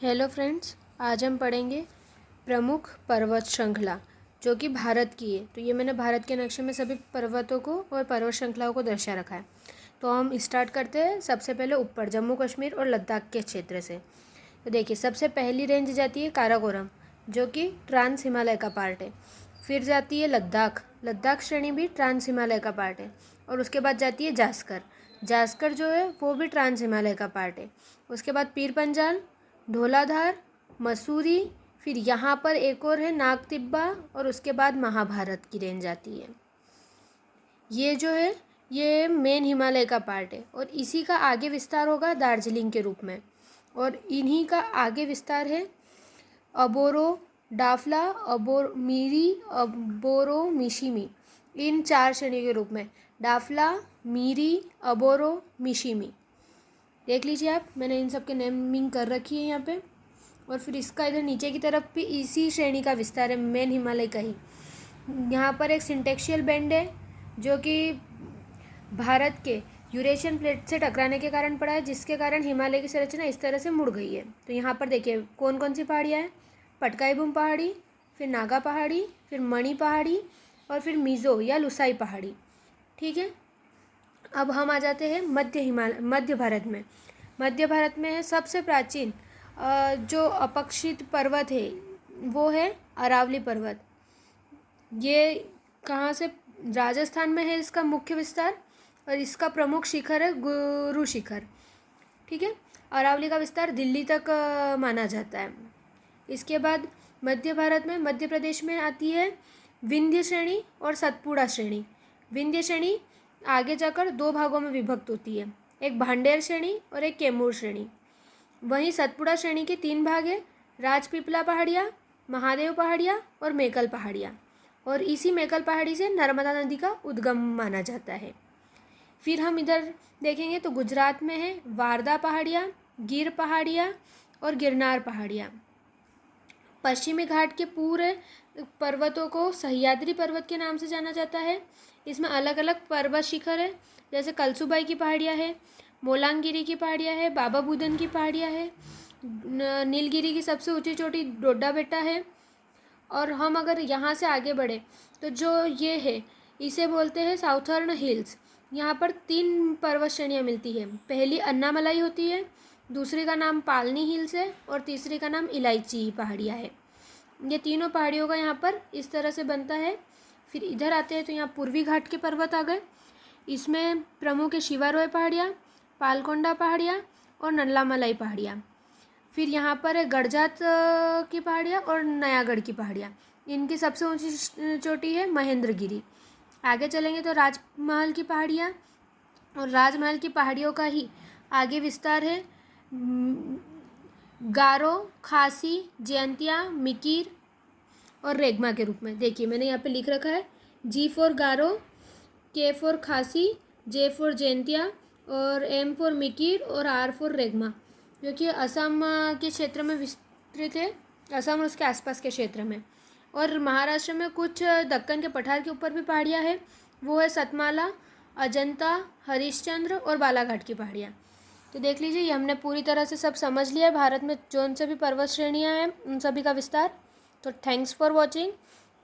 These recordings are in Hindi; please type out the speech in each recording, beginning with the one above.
हेलो फ्रेंड्स, आज हम पढ़ेंगे प्रमुख पर्वत श्रृंखला जो कि भारत की है। तो ये मैंने भारत के नक्शे में सभी पर्वतों को और पर्वत श्रृंखलाओं को दर्शा रखा है। तो हम स्टार्ट करते हैं सबसे पहले ऊपर जम्मू कश्मीर और लद्दाख के क्षेत्र से। तो देखिए, सबसे पहली रेंज जाती है काराकोरम जो कि ट्रांस हिमालय का पार्ट है। फिर जाती है लद्दाख, लद्दाख श्रेणी भी ट्रांस हिमालय का पार्ट है। और उसके बाद जाती है जास्कर, जास्कर जो है वो भी ट्रांस हिमालय का पार्ट है। उसके बाद पीर पंजाल, धौलाधार, मसूरी, फिर यहाँ पर एक और है नाग तिब्बा और उसके बाद महाभारत की रेंज आती है। ये जो है ये मेन हिमालय का पार्ट है और इसी का आगे विस्तार होगा दार्जिलिंग के रूप में। और इन्हीं का आगे विस्तार है अबोरो, डाफला, अबोरमिरी, अबोरोमिशिमी, इन 4 श्रेणियों के रूप में। डाफला, मीरी, अबोरो, मिशिमी, देख लीजिए आप, मैंने इन सब के नेमिंग कर रखी है यहाँ पे। और फिर इसका इधर नीचे की तरफ भी इसी श्रेणी का विस्तार है, मेन हिमालय का ही। यहाँ पर एक सिंटेक्शियल बैंड है जो कि भारत के यूरेशियन प्लेट से टकराने के कारण पड़ा है, जिसके कारण हिमालय की संरचना इस तरह से मुड़ गई है। तो यहाँ पर देखिए कौन कौन सी पहाड़ियाँ हैं। पटकाई बुम पहाड़ी, फिर नागा पहाड़ी, फिर मणि पहाड़ी और फिर मिज़ो या लुसाई पहाड़ी। ठीक है, अब हम आ जाते हैं मध्य भारत में। मध्य भारत में है सबसे प्राचीन जो अपक्षित पर्वत है वो है अरावली पर्वत। ये कहाँ से, राजस्थान में है इसका मुख्य विस्तार और इसका प्रमुख शिखर है गुरु शिखर। ठीक है, अरावली का विस्तार दिल्ली तक माना जाता है। इसके बाद मध्य भारत में मध्य प्रदेश में आती है विंध्य श्रेणी और सतपुड़ा श्रेणी। विंध्य श्रेणी आगे जाकर 2 भागों में विभक्त होती है, एक भांडेर श्रेणी और एक कैमूर श्रेणी। वहीं सतपुड़ा श्रेणी के 3 भाग हैं, राजपीपला पहाड़ियाँ, महादेव पहाड़ियाँ और मेकल पहाड़ियाँ। और इसी मेकल पहाड़ी से नर्मदा नदी का उद्गम माना जाता है। फिर हम इधर देखेंगे तो गुजरात में है वारदा पहाड़ियाँ, गिर पहाड़ियाँ और गिरनार पहाड़ियाँ। पश्चिमी घाट के पूरे पर्वतों को सह्याद्री पर्वत के नाम से जाना जाता है। इसमें अलग अलग पर्वत शिखर है, जैसे कलसुबाई की पहाड़ियाँ है, मोलांगगिरी की पहाड़ियाँ है, बाबा बुदन की पहाड़ियाँ है, नीलगिरी की सबसे ऊंची चोटी डोडा बेटा है। और हम अगर यहाँ से आगे बढ़े तो जो ये है इसे बोलते हैं साउथर्न हिल्स। यहाँ पर 3 पर्वत श्रेणियाँ मिलती है। पहली अन्नामलाई होती है, दूसरी का नाम पालनी हिल्स है और तीसरी का नाम इलायची पहाड़ियाँ है। ये तीनों पहाड़ियों का यहाँ पर इस तरह से बनता है। फिर इधर आते हैं तो यहाँ पूर्वी घाट के पर्वत आ गए। इसमें प्रमुख है शिवारोय पहाड़ियाँ, पालकोंडा पहाड़ियाँ और नल्लामलाई पहाड़ियाँ। फिर यहाँ पर है गड़जात की पहाड़ियाँ और नयागढ़ की पहाड़ियाँ। इनकी सबसे ऊंची चोटी है महेंद्रगिरी। आगे चलेंगे तो राजमहल की पहाड़ियाँ, और राजमहल की पहाड़ियों का ही आगे विस्तार है गारो, खासी, जयंतिया, मिकीर और रेगमा के रूप में। देखिए मैंने यहाँ पे लिख रखा है G for Garo, K for खासी, J फॉर जयंतिया और M फॉर मिकीर और R फॉर रेगमा, जो कि असम के क्षेत्र में विस्तृत है, असम और उसके आसपास के क्षेत्र में। और महाराष्ट्र में कुछ दक्कन के पठार के ऊपर भी पहाड़ियाँ हैं, वो है सतमाला, अजंता, हरिश्चंद्र और बालाघाट की पहाड़ियाँ। तो देख लीजिए ये हमने पूरी तरह से सब समझ लिया है भारत में जो से भी पर्वत श्रेणियाँ हैं उन सभी का विस्तार। तो thanks for watching,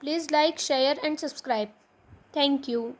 please like, share and subscribe. Thank you.